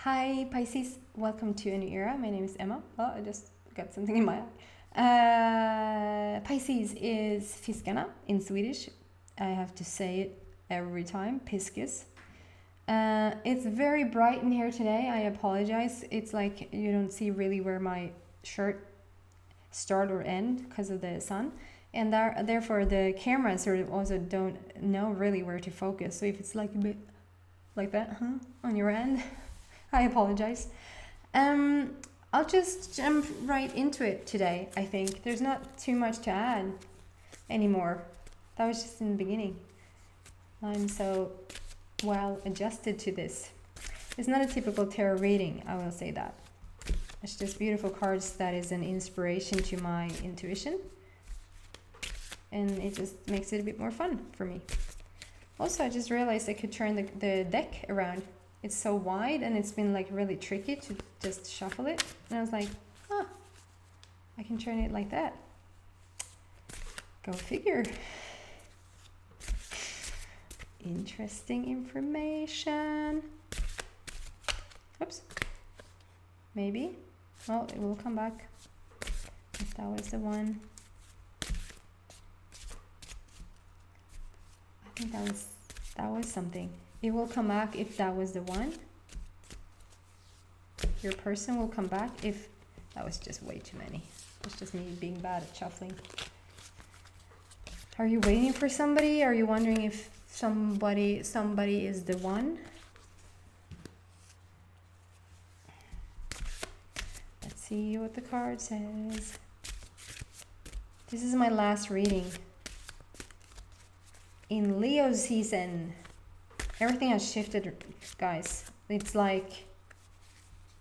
Hi Pisces, welcome to a new era. My name is Emma. Oh, I just got something in my eye. Pisces is Fiskarna in Swedish. I have to say it every time, Pisces. It's very bright in here today. I apologize. It's like you don't see really where my shirt start or end because of the sun. And therefore the camera sort of also don't know really where to focus. So if it's like a bit like that, on your end, I apologize. I'll just jump right into it today, I think. There's not too much to add anymore. That was just in the beginning. I'm so well adjusted to this. It's not a typical tarot reading, I will say that. It's just beautiful cards that is an inspiration to my intuition. And it just makes it a bit more fun for me. Also, I just realized I could turn the deck around. It's so wide and it's been like really tricky to just shuffle it. And I was like, I can turn it like that. Go figure. Interesting information. Oops. Maybe. Well, it will come back. If that was the one. I think that was something. It will come back if that was the one. Your person will come back if that was just way too many. It's just me being bad at shuffling. Are you waiting for somebody? Are you wondering if somebody is the one? Let's see what the card says. This is my last reading in Leo season. Everything has shifted, guys. It's like,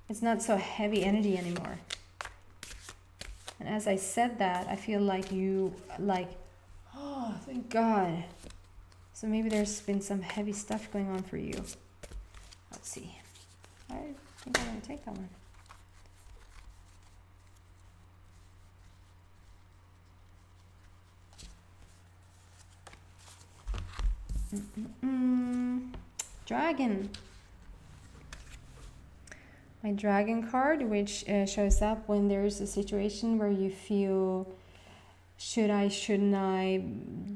it's not so heavy energy anymore. And as I said that, I feel like oh, thank God. So maybe there's been some heavy stuff going on for you. Let's see. I think I'm going to take that one. Dragon. My dragon card, which shows up when there's a situation where you feel, should I, shouldn't I,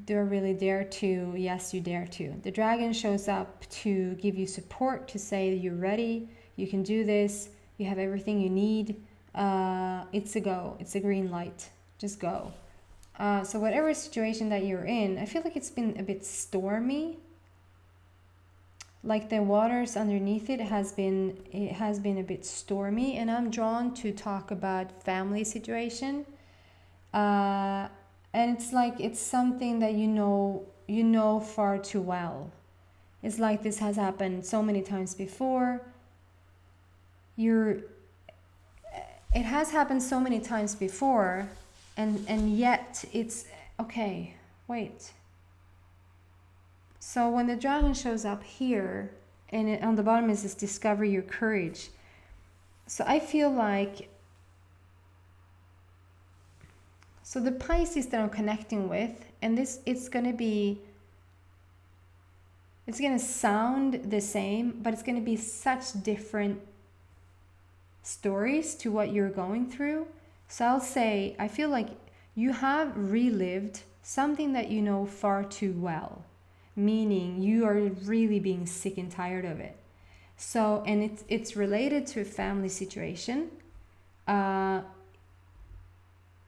do I really dare to? Yes, you dare to. The dragon shows up to give you support, to say you're ready, you can do this, you have everything you need. It's a go, it's a green light, just go. So whatever situation that you're in, I feel like it's been a bit stormy. Like the waters underneath it has been a bit stormy, and I'm drawn to talk about family situation. And it's like it's something that you know far too well. It's like this has happened so many times before. It has happened so many times before. And yet it's okay, wait. So when the dragon shows up here, and on the bottom is this discover your courage. So I feel like, so the Pisces that I'm connecting with, and it's going to sound the same, but it's going to be such different stories to what you're going through. So I'll say, I feel like you have relived something that you know far too well, meaning you are really being sick and tired of it. So, and it's related to a family situation. When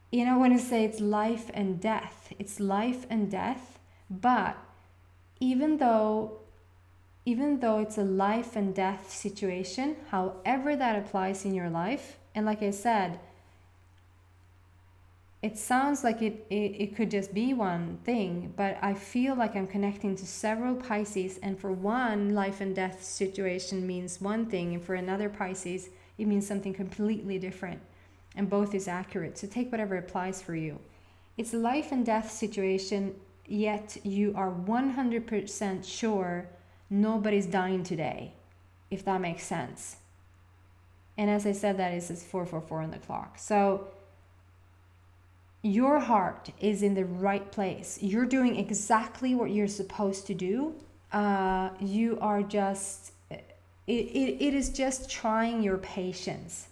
I say it's life and death, but even though it's a life and death situation, however that applies in your life, and like I said, it sounds like it could just be one thing, but I feel like I'm connecting to several Pisces, and for one, life and death situation means one thing, and for another Pisces, it means something completely different, and both is accurate. So take whatever applies for you. It's a life and death situation, yet you are 100% sure nobody's dying today, if that makes sense. And as I said, that is 444 on the clock. So your heart is in the right place. You're doing exactly what you're supposed to do. You are just it is just trying your patience.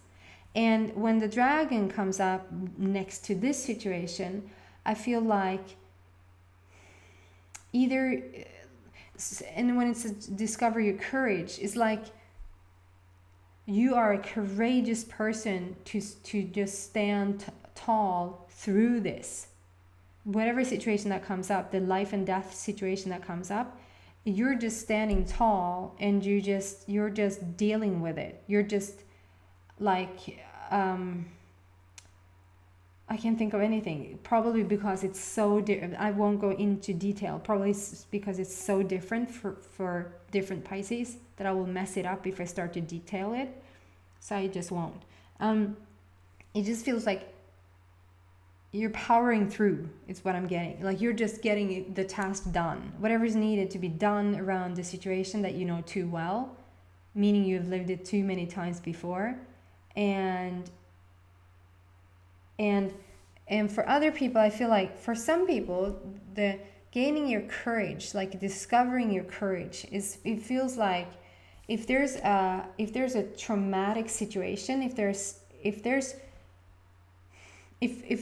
And when the dragon comes up next to this situation, I feel like either, and when it's a discover your courage, it's like you are a courageous person to just stand tall through this. Whatever situation that comes up, the life and death situation that comes up, you're just standing tall and you're just dealing with it. You're just like, I can't think of anything. Probably because it's so I won't go into detail. Probably because it's so different for different Pisces that I will mess it up if I start to detail it. So I just won't. It just feels like you're powering through. It's what I'm getting. Like you're just getting the task done. Whatever's needed to be done around the situation that you know too well, meaning you've lived it too many times before. And for other people, I feel like for some people, the gaining your courage, like discovering your courage, it feels like if there's a traumatic situation, if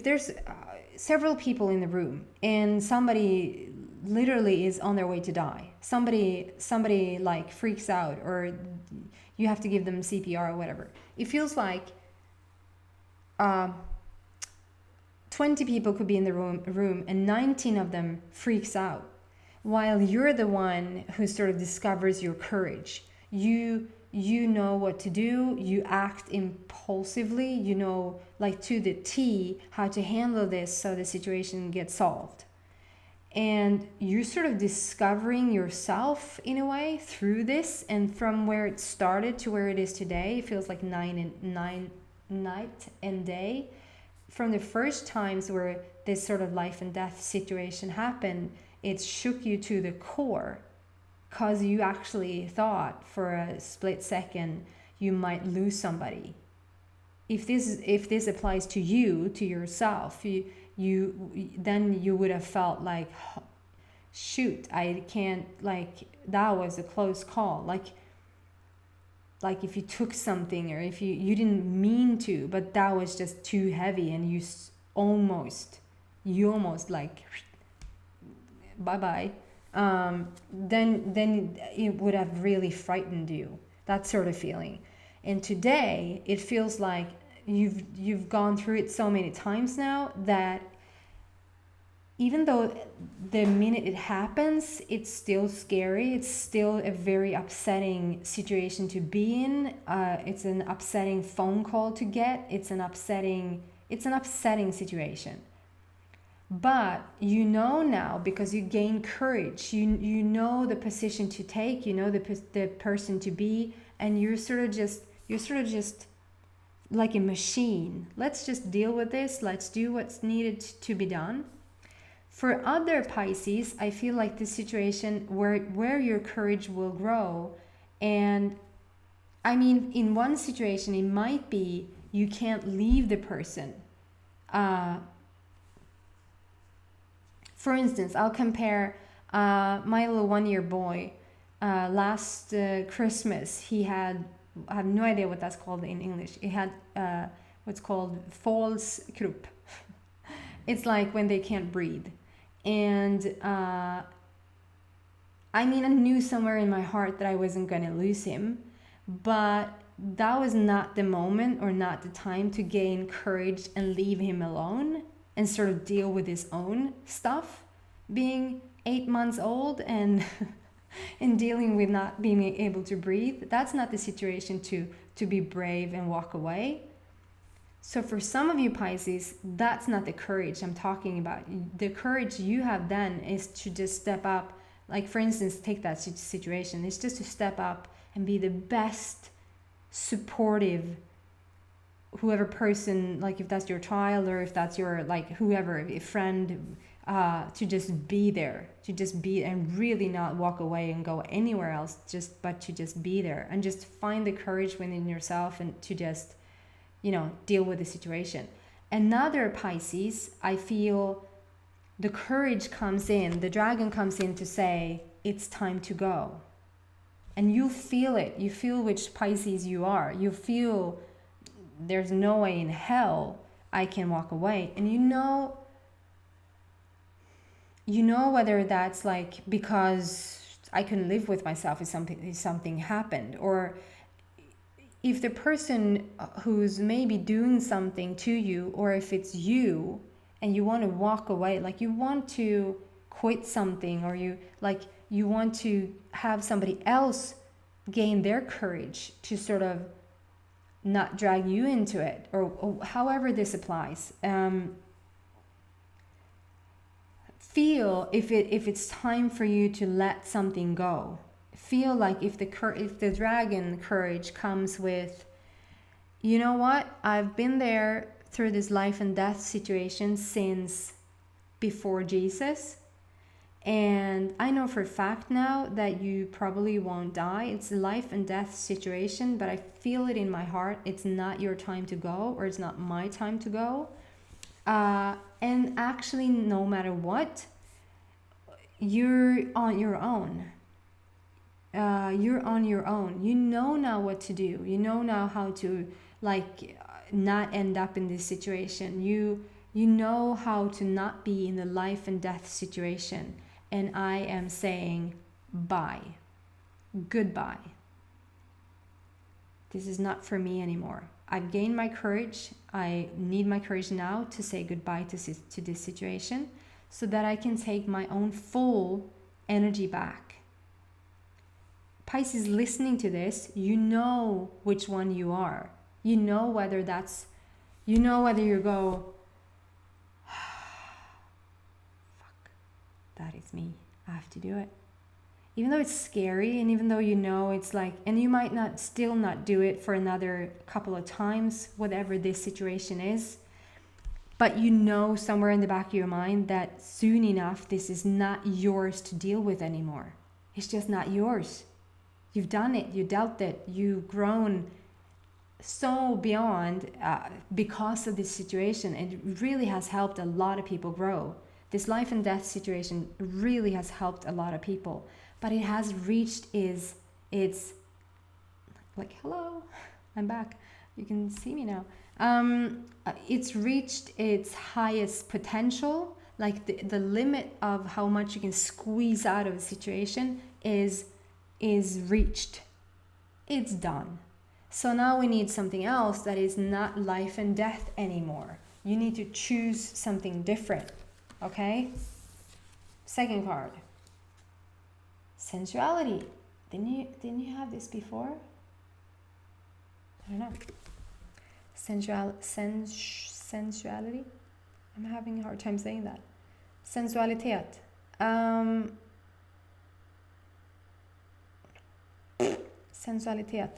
there's several people in the room and somebody literally is on their way to die, somebody like freaks out, or you have to give them CPR or whatever, it feels like 20 people could be in the room and 19 of them freaks out, while you're the one who sort of discovers your courage. You know what to do, you act impulsively, you know, like to the T how to handle this so the situation gets solved. And you're sort of discovering yourself in a way through this, and from where it started to where it is today, it feels like night and day. From the first times where this sort of life and death situation happened, it shook you to the core, because you actually thought for a split second you might lose somebody. If this applies to you, to yourself, then you would have felt like, shoot, I can't, like that was a close call, like if you took something, or if you didn't mean to, but that was just too heavy and you almost like bye-bye, then it would have really frightened you, that sort of feeling. And today it feels like you've gone through it so many times now that even though the minute it happens, it's still scary, it's still a very upsetting situation to be in, it's an upsetting phone call to get, it's an upsetting situation. But you know now, because you gain courage, you know the position to take, you know the person to be, and you're sort of just like a machine. Let's just deal with this, let's do what's needed to be done. For other Pisces, I feel like this situation where your courage will grow, and I mean, in one situation it might be you can't leave the person. For instance, I'll compare my little 1-year boy. Last Christmas, he had, I have no idea what that's called in English. He had what's called false krupp. It's like when they can't breathe. And I mean, I knew somewhere in my heart that I wasn't going to lose him, but that was not the moment or not the time to gain courage and leave him alone and sort of deal with his own stuff, being 8 months old and and dealing with not being able to breathe. That's not the situation to be brave and walk away. So for some of you Pisces, that's not the courage I'm talking about. The courage you have then is to just step up. Like for instance, take that situation. It's just to step up and be the best supportive, whoever person, like if that's your child or if that's your, like whoever, a friend, to just be there, to just be, and really not walk away and go anywhere else, but to just be there and just find the courage within yourself and to just, deal with the situation. Another Pisces, I feel the courage comes in, the dragon comes in to say, it's time to go. And you feel it. You feel which Pisces you are. You feel there's no way in hell I can walk away. And you know whether that's like because I couldn't live with myself if something happened, or if the person who's maybe doing something to you, or if it's you and you want to walk away, like you want to quit something, or you want to have somebody else gain their courage to sort of not drag you into it, or however this applies. Feel if it's time for you to let something go. Feel like if the dragon courage comes with, you know what, I've been there through this life and death situation since before Jesus, and I know for a fact now that you probably won't die. It's a life and death situation, but I feel it in my heart. It's not your time to go, or it's not my time to go. And actually, no matter what, you're on your own. You're on your own. You know now what to do. You know now how to not end up in this situation. You know how to not be in the life and death situation. And I am saying bye. Goodbye. This is not for me anymore. I've gained my courage. I need my courage now to say goodbye to this situation, so that I can take my own full energy back. Pisces, listening to this, you know which one you are. You know whether you go, fuck, that is me. I have to do it. Even though it's scary, and even though you know it's like, and you might still not do it for another couple of times, whatever this situation is, but you know somewhere in the back of your mind that soon enough this is not yours to deal with anymore. It's just not yours. You've done it, you dealt it, you've grown so beyond because of this situation. It really has helped a lot of people grow. This life and death situation really has helped a lot of people, but it has reached its like, hello, I'm back. You can see me now. It's reached its highest potential, like the limit of how much you can squeeze out of a situation is reached. It's done. So now we need something else that is not life and death anymore. You need to choose something different. Okay? Second card. Sensuality. Didn't you have this before? I don't know. Sensuality. I'm having a hard time saying that. Sensualitet. Sensualitet.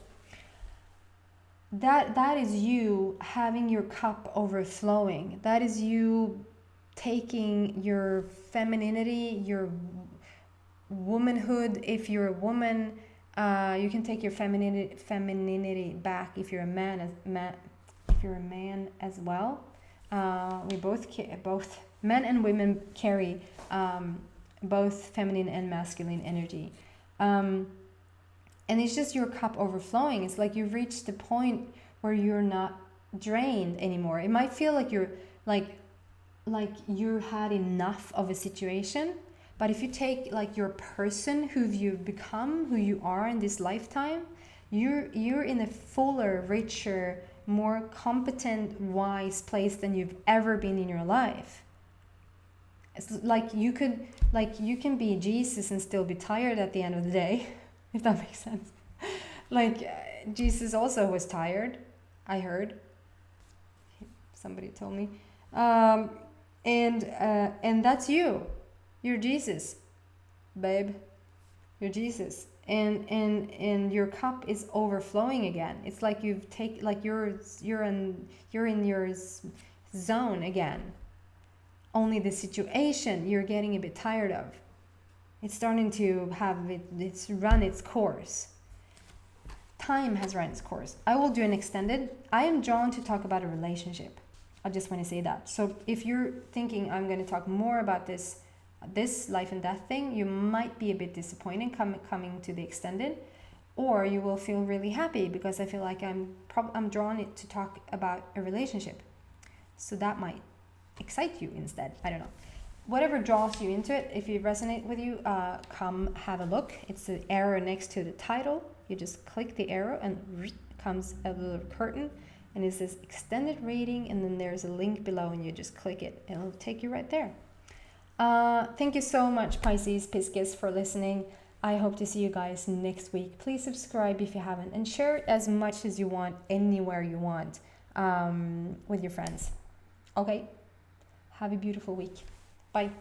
That is you having your cup overflowing. That is you taking your femininity, your womanhood. If you're a woman, you can take your femininity back. If you're a man, if you're a man as well, we both men and women carry both feminine and masculine energy. And it's just your cup overflowing. It's like you've reached the point where you're not drained anymore. It might feel like you're like you had enough of a situation. But if you take like your person who you've become, who you are in this lifetime, you're in a fuller, richer, more competent, wise place than you've ever been in your life. It's like you can be Jesus and still be tired at the end of the day. If that makes sense. Jesus also was tired, I heard. Somebody told me. And that's you. You're Jesus, babe. You're Jesus. And your cup is overflowing again. It's like you're in your zone again. Only the situation you're getting a bit tired of. It's starting to it's run its course. Time has run its course. I will do an extended. I am drawn to talk about a relationship. I just want to say that. So if you're thinking I'm going to talk more about this life and death thing, you might be a bit disappointed coming to the extended. or you will feel really happy because I feel like I'm drawn to talk about a relationship. So that might excite you instead. I don't know. Whatever draws you into it, if it resonates with you, come have a look. It's the arrow next to the title. You just click the arrow and comes a little curtain, and it says extended reading, and then there's a link below, and you just click it and it'll take you right there. Thank you so much, Pisces, Pisces, for listening. I hope to see you guys next week. Please subscribe if you haven't, and share it as much as you want, anywhere you want, with your friends. Okay? Have a beautiful week. Bye.